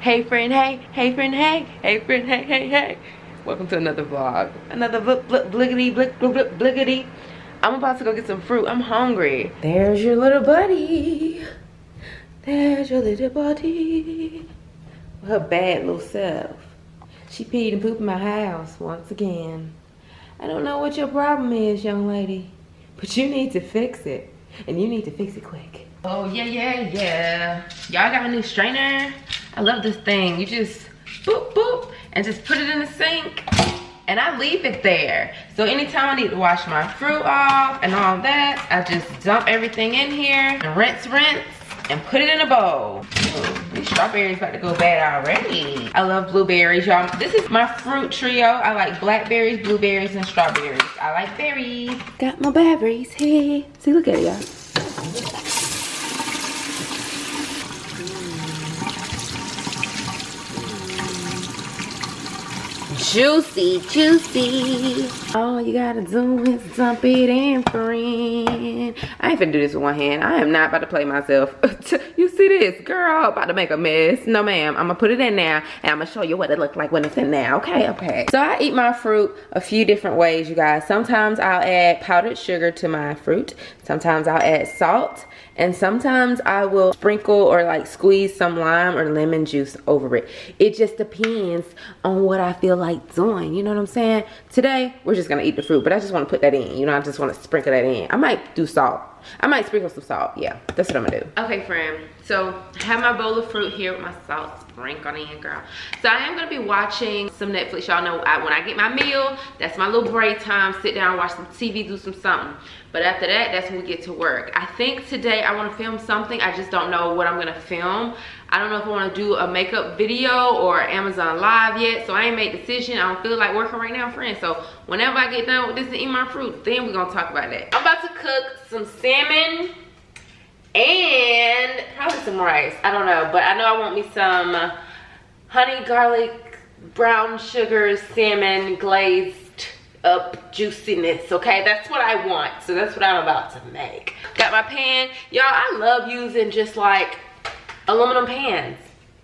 Hey friend, hey, hey friend, hey, hey friend, hey, hey, hey. Welcome to another vlog. Another bliggity, bliggity. I'm about to go get some fruit. I'm hungry. There's your little buddy. There's your little buddy. Her bad little self. She peed and pooped in my house once again. I don't know what your problem is, young lady, but you need to fix it. And you need to fix it quick. Oh, yeah. Y'all got a new strainer? I love this thing. You just boop, boop, and just put it in the sink. And I leave it there. So anytime I need to wash my fruit off and all that, I just dump everything in here and rinse, and put it in a bowl. Ooh, these strawberries about to go bad already. I love blueberries, y'all. This is my fruit trio. I like blackberries, blueberries, and strawberries. I like berries. Got my berries here. See, look at it, y'all. Juicy, juicy. All you gotta do is dump it in, friend. I ain't finna do this with one hand. I am not about to play myself. You see this? Girl, about to make a mess. No, ma'am. I'm gonna put it in now, and I'm gonna show you what it looks like when it's in there, okay? So I eat my fruit a few different ways, you guys. Sometimes I'll add powdered sugar to my fruit. Sometimes I'll add salt. And sometimes I will sprinkle or like squeeze some lime or lemon juice over it. It just depends on what I feel like doing. You know what I'm saying? Today, we're just gonna eat the fruit, but I just wanna put that in. You know, I just wanna sprinkle that in. I might do salt. I might sprinkle some salt. Yeah, that's what I'm gonna do. Okay, friend. So I have my bowl of fruit here with my salt sprinkled in, girl. So I am gonna be watching some Netflix. Y'all know when I get my meal, that's my little break time. Sit down, watch some TV, do some something. But after that, that's when we get to work. I think today I want to film something. I just don't know what I'm gonna film. I don't know if I want to do a makeup video or Amazon Live yet, so I ain't made a decision. I don't feel like working right now, friends. So whenever I get done with this and eat my fruit, then we're gonna talk about that. I'm about to cook some salmon and probably some rice. I don't know, but I know I want me some honey, garlic, brown sugar, salmon glazed up juiciness. Okay, that's what I want. So that's what I'm about to make. Got my pan. Y'all, I love using just like aluminum pans.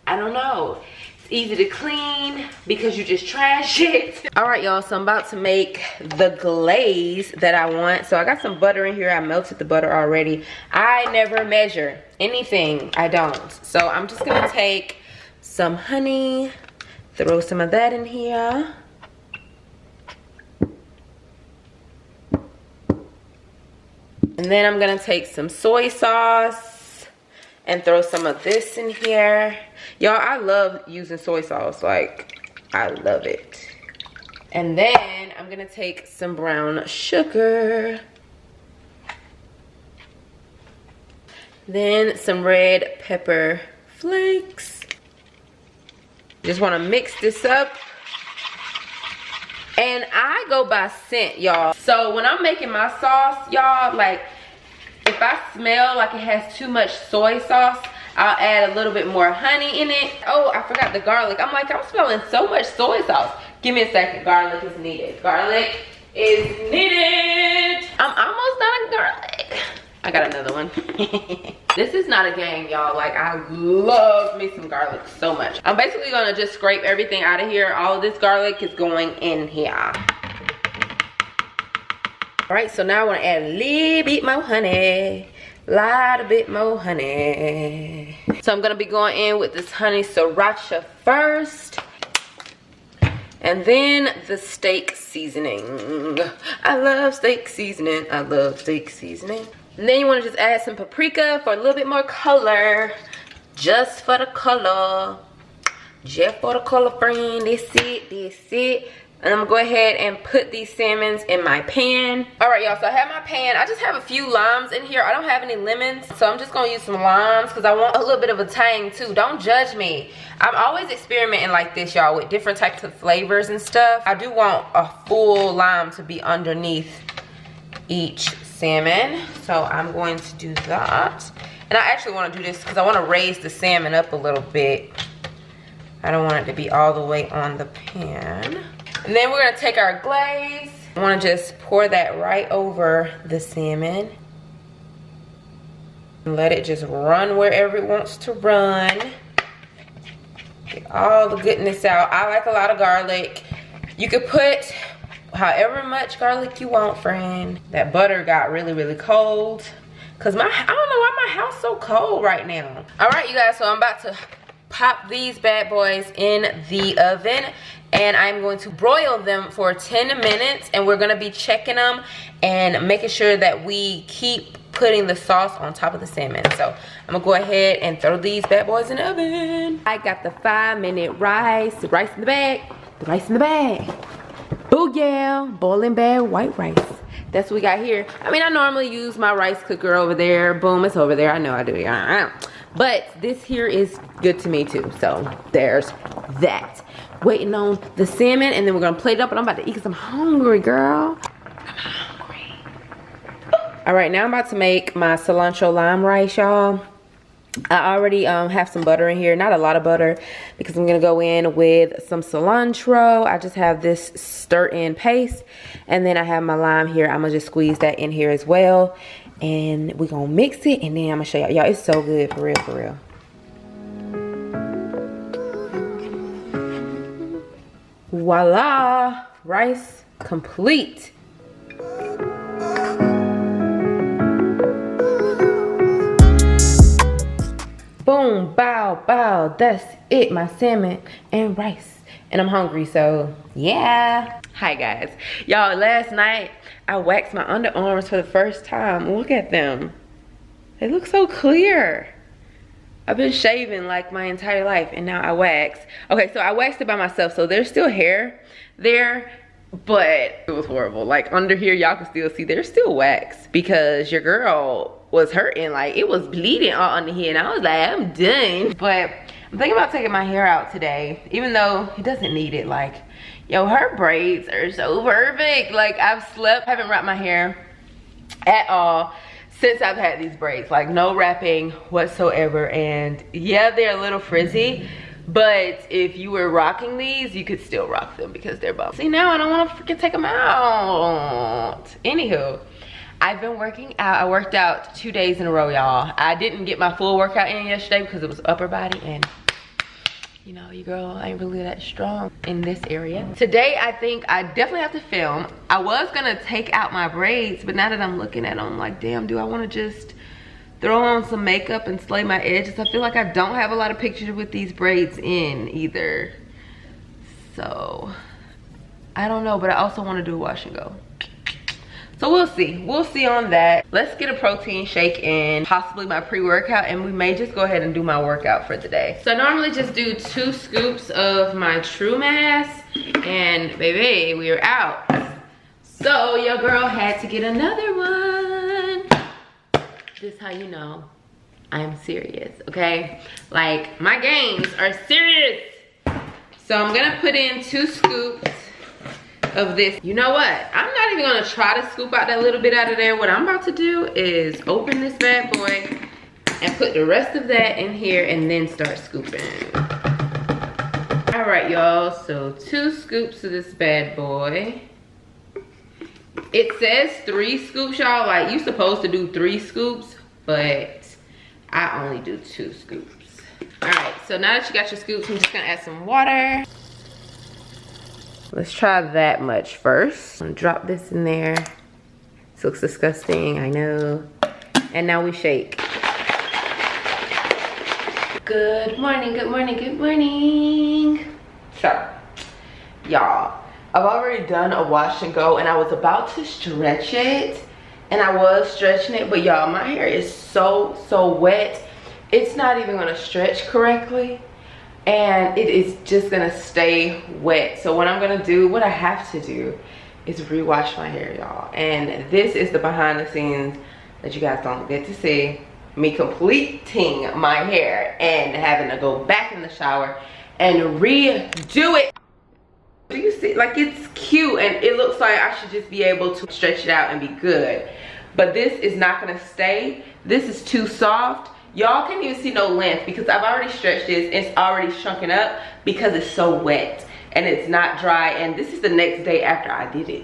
I don't know, it's easy to clean because you just trash it. All right, y'all, so I'm about to make the glaze that I want. So I got some butter in here. I melted the butter already. I never measure anything. I don't. So I'm just gonna take some honey, throw some of that in here. And then I'm gonna take some soy sauce and throw some of this in here. Y'all, I love using soy sauce. Like, I love it. And then I'm gonna take some brown sugar. Then some red pepper flakes. Just wanna mix this up. And I go by scent, y'all. So when I'm making my sauce, y'all, like, if I smell like it has too much soy sauce, I'll add a little bit more honey in it. Oh, I forgot the garlic. I'm like, I'm smelling so much soy sauce. Give me a second. Garlic is needed. Garlic is needed. I'm almost done with garlic. I got another one. This is not a game, y'all. Like, I love me some garlic so much. I'm basically gonna just scrape everything out of here. All of this garlic is going in here. All right, so now I wanna add a little bit more honey. A bit more honey. So I'm gonna be going in with this honey sriracha first. And then the steak seasoning. I love steak seasoning. I love steak seasoning. And then you want to just add some paprika for a little bit more color. Just for the color. Just for the color, friend. That's it. And I'm gonna go ahead and put these salmons in my pan. All right, y'all, so I have my pan. I just have a few limes in here. I don't have any lemons, so I'm just gonna use some limes because I want a little bit of a tang too. Don't judge me. I'm always experimenting like this, y'all, with different types of flavors and stuff. I do want a full lime to be underneath each salmon, so I'm going to do that. And I actually want to do this because I want to raise the salmon up a little bit. I don't want it to be all the way on the pan. And then we're going to take our glaze. I want to just pour that right over the salmon. And let it just run wherever it wants to run. Get all the goodness out. I like a lot of garlic. You could put however much garlic you want, friend. That butter got really, really cold. Cause I don't know why my house so cold right now. All right, you guys, so I'm about to pop these bad boys in the oven, and I'm going to broil them for 10 minutes, and we're gonna be checking them and making sure that we keep putting the sauce on top of the salmon. So I'm gonna go ahead and throw these bad boys in the oven. I got the 5-minute rice in the bag, the rice in the bag. Booyah, boiling bag white rice. That's what we got here. I mean, I normally use my rice cooker over there. Boom, it's over there. I know I do. But this here is good to me too. So there's that. Waiting on the salmon, and then we're gonna plate it up, and I'm about to eat because I'm hungry, girl. I'm hungry. All right, now I'm about to make my cilantro lime rice, y'all. I already have some butter in here, not a lot of butter, because I'm gonna go in with some cilantro. I just have this stir-in paste, and then I have my lime here. I'm gonna just squeeze that in here as well, and we're gonna mix it, and then I'm gonna show y'all. Y'all, it's so good, for real, for real. Voila, rice complete. Boom, bow, bow, that's it, my salmon and rice. And I'm hungry, so yeah. Hi guys. Y'all, last night I waxed my underarms for the first time. Look at them. They look so clear. I've been shaving like my entire life, and now I wax. Okay, so I waxed it by myself, so there's still hair there, but it was horrible. Like under here, y'all can still see there's still wax because your girl was hurting. Like it was bleeding all under here, and I was like, I'm done. But I'm thinking about taking my hair out today, even though it doesn't need it. Like, yo, her braids are so perfect. Like I've slept, haven't wrapped my hair at all since I've had these braids. Like no wrapping whatsoever. And yeah, they're a little frizzy, but if you were rocking these, you could still rock them because they're bumps. See, now I don't want to freaking take them out. Anywho, I've been working out. I worked out 2 days in a row, y'all. I didn't get my full workout in yesterday because it was upper body, and you know, your girl ain't really that strong in this area. Today, I think I definitely have to film. I was gonna take out my braids, but now that I'm looking at them, I'm like, damn, do I wanna just throw on some makeup and slay my edges? I feel like I don't have a lot of pictures with these braids in either. So, I don't know, but I also wanna do a wash and go. So we'll see on that. Let's get a protein shake in, possibly my pre-workout, and we may just go ahead and do my workout for the day. So I normally just do 2 scoops of my True Mass, and baby, we're out. So your girl had to get another one. This is how you know I'm serious, okay? Like, my games are serious. So I'm gonna put in 2 scoops of this. You know what? I'm not even gonna try to scoop out that little bit out of there. What I'm about to do is open this bad boy and put the rest of that in here and then start scooping. All right, y'all, so 2 scoops of this bad boy. It says 3 scoops, y'all. Like, you're supposed to do 3 scoops, but I only do 2 scoops. All right, so now that you got your scoops, I'm just gonna add some water. Let's try that much first. I'm gonna drop this in there. This looks disgusting, I know. And now we shake. Good morning, good morning, good morning. So, y'all, I've already done a wash and go, and I was about to stretch it, and I was stretching it, but y'all, my hair is so wet. It's not even gonna stretch correctly, and it is just gonna stay wet. So what I'm gonna do, what I have to do, is rewash my hair, y'all. And this is the behind the scenes that you guys don't get to see. Me completing my hair and having to go back in the shower and redo it. Do you see? Like, it's cute and it looks like I should just be able to stretch it out and be good. But this is not gonna stay. This is too soft. Y'all can't even see no length because I've already stretched this. It's already shrunken up because it's so wet and it's not dry. And this is the next day after I did it.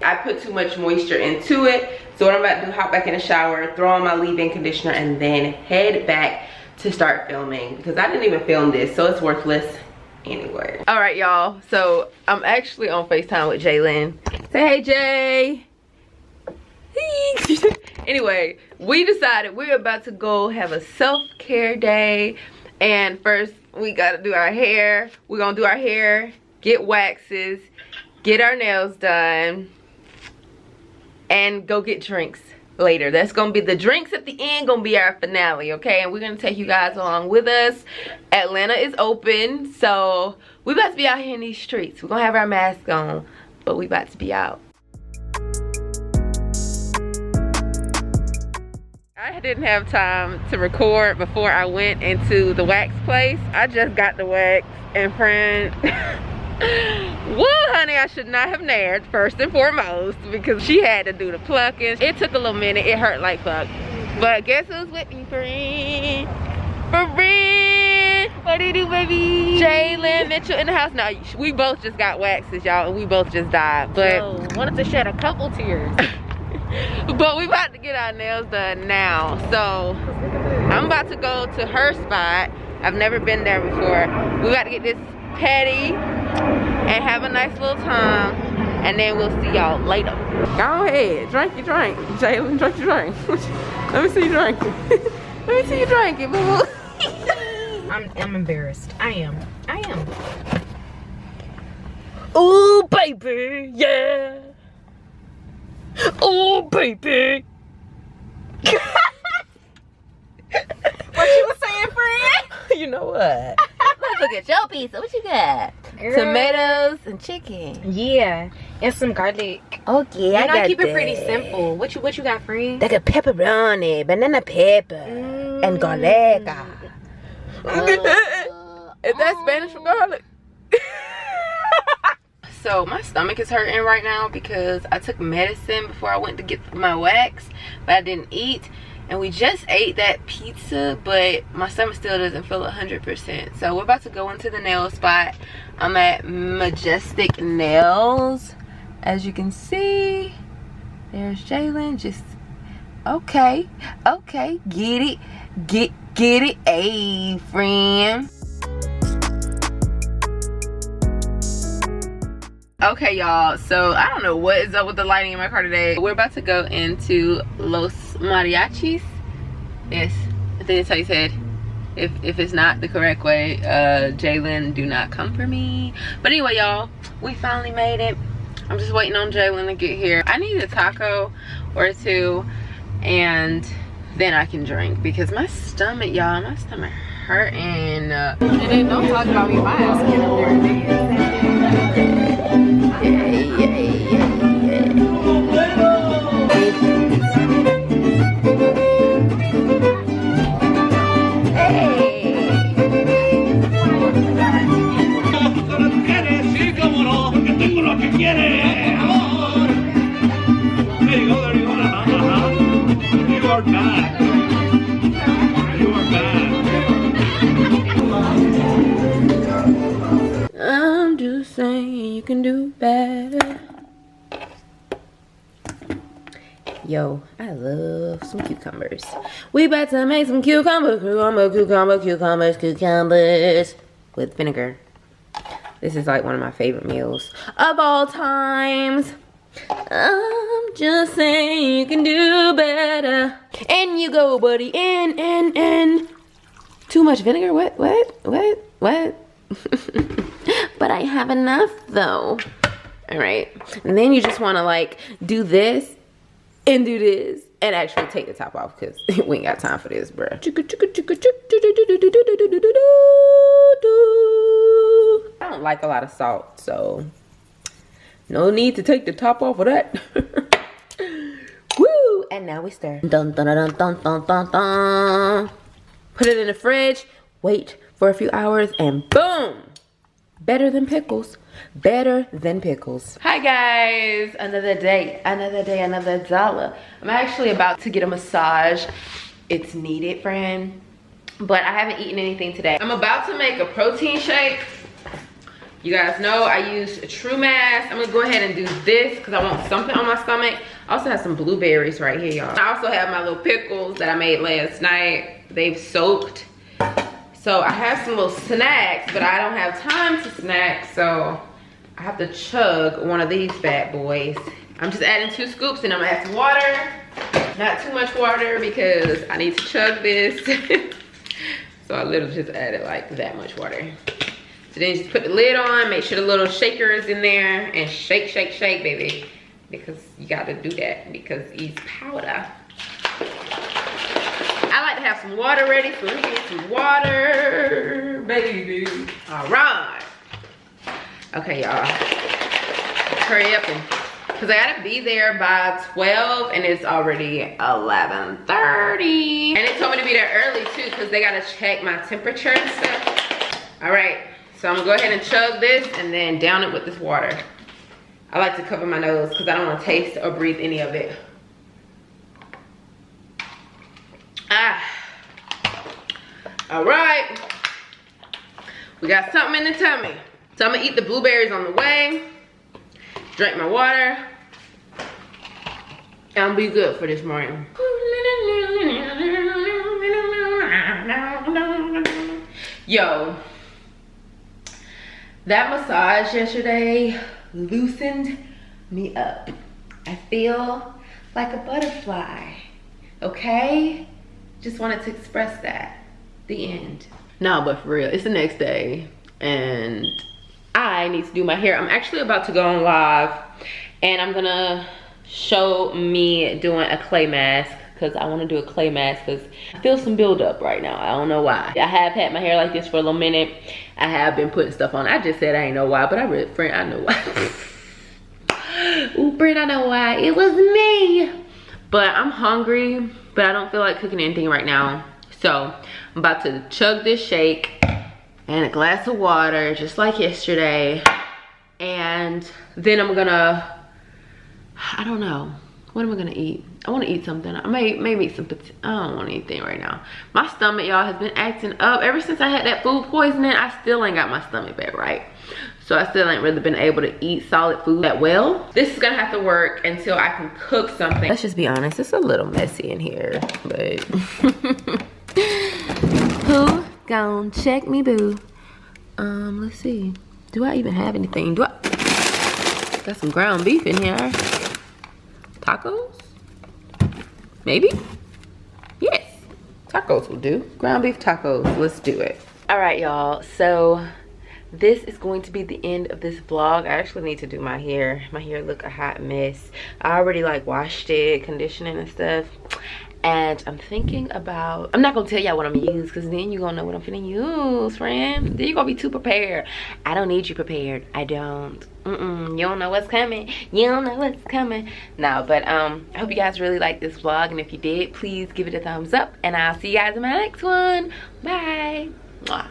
I put too much moisture into it. So what I'm about to do, hop back in the shower, throw on my leave-in conditioner, and then head back to start filming because I didn't even film this, so it's worthless Anyway. All right, y'all. So I'm actually on FaceTime with Jalen. Say hey, Jay. Anyway, we decided we're about to go have a self-care day. And first, we got to do our hair. We're going to do our hair, get waxes, get our nails done, and go get drinks later. That's gonna be the drinks at the end, gonna be our finale, okay? And we're gonna take you guys along with us. Atlanta is open, so we about to be out here in these streets. We're gonna have our mask on, but we about to be out. I didn't have time to record before I went into the wax place. I just got the wax, and friend, woo, honey, I should not have nared first and foremost because she had to do the plucking. It took a little minute. It hurt like fuck. But guess who's with me, friend? Friend! What do you do, baby? Jalen Mitchell in the house. Now, we both just got waxes, y'all, and we both just died. But yo, wanted to shed a couple tears. But we about to get our nails done now. So I'm about to go to her spot. I've never been there before. We about to get this petty and have a nice little time, and then we'll see y'all later. Go ahead, drink your drink, Jalen. Drink your drink. Let me see you drink it. Let me see you drink it, boo. I'm embarrassed. I am. Oh baby, yeah. Oh baby. What you was saying, friend? You know what? Let's look at your pizza. What you got? Girl. Tomatoes and chicken. Yeah, and some garlic. Okay, I got keep that. it pretty simple. What you got, friend? They got pepperoni, banana pepper, and garlic. Is that Spanish for garlic? So my stomach is hurting right now because I took medicine before I went to get my wax, but I didn't eat. And we just ate that pizza, but my stomach still doesn't feel 100%. So we're about to go into the nail spot. I'm at Majestic Nails. As you can see, there's Jalen. Just, okay, get it, get it, hey, friend. Okay, y'all, so I don't know what is up with the lighting in my car today. We're about to go into Los Mariachis. Yes, I think that's how you said. If it's not the correct way, Jalen, do not come for me. But anyway, y'all, we finally made it. I'm just waiting on Jalen to get here. I need a taco or two, and then I can drink because my stomach, y'all, my stomach hurting. And then don't talk about me, my ass getting up there and I'm just saying you can do better. Yo, I love some cucumbers. We about to make some cucumbers with vinegar. This is like one of my favorite meals of all times. I'm just saying you can do better. And you go, buddy. And. Too much vinegar? What? But I have enough though. All right. And then you just want to like do this and do this and actually take the top off because we ain't got time for this, bruh. I don't like a lot of salt, so no need to take the top off of that. Woo! And now we stir. Dun, dun, dun, dun, dun, dun, dun. Put it in the fridge, wait for a few hours, and boom! Better than pickles. Better than pickles. Hi guys, another day, another dollar. I'm actually about to get a massage. It's needed, friend. But I haven't eaten anything today. I'm about to make a protein shake. You guys know I use True Mass. I'm gonna go ahead and do this because I want something on my stomach. I also have some blueberries right here, y'all. I also have my little pickles that I made last night. They've soaked. So I have some little snacks, but I don't have time to snack, so I have to chug one of these bad boys. I'm just adding 2 scoops and I'm gonna add some water. Not too much water because I need to chug this. So I literally just added like that much water. So then you just put the lid on, make sure the little shaker is in there, and shake, shake, shake, baby. Because you gotta do that because it's powder. I like to have some water ready, so let me get some water, baby. All right. Okay, y'all. Hurry up and, because I gotta be there by 12 and it's already 11:30. And they told me to be there early too because they gotta check my temperature and stuff. All right, so I'm gonna go ahead and chug this and then down it with this water. I like to cover my nose because I don't want to taste or breathe any of it. All right, we got something in the tummy. So I'm gonna eat the blueberries on the way, drink my water, and I'll be good for this morning. Yo, that massage yesterday loosened me up. I feel like a butterfly, okay? Just wanted to express that. The end. No, but for real, it's the next day and I need to do my hair. I'm actually about to go on live and I'm gonna show me doing a clay mask because I want to do a clay mask because I feel some buildup right now. I don't know why. I have had my hair like this for a little minute. I have been putting stuff on. I just said I ain't know why, but I really, friend, I know why. Ooh, friend, I know why. It was me. But I'm hungry, but I don't feel like cooking anything right now. So I'm about to chug this shake and a glass of water, just like yesterday. And then I'm gonna, I don't know. What am I gonna eat? I wanna eat something. I may eat some, I don't want anything right now. My stomach, y'all, has been acting up. Ever since I had that food poisoning, I still ain't got my stomach back right. So I still ain't really been able to eat solid food that well. This is gonna have to work until I can cook something. Let's just be honest, it's a little messy in here, but. Who gon' check me, boo? Let's see. Do I even have anything? Do I? Got some ground beef in here. Tacos? Maybe? Yes. Tacos will do. Ground beef tacos. Let's do it. All right, y'all. So this is going to be the end of this vlog. I actually need to do my hair. My hair look a hot mess. I already like washed it, conditioning and stuff. And I'm thinking about, I'm not gonna tell y'all what I'm gonna use because then you're gonna know what I'm finna use, friend. Then you're gonna be too prepared. I don't need you prepared. I don't. You don't know what's coming. You don't know what's coming. No, but I hope you guys really liked this vlog. And if you did, please give it a thumbs up. And I'll see you guys in my next one. Bye. Mwah.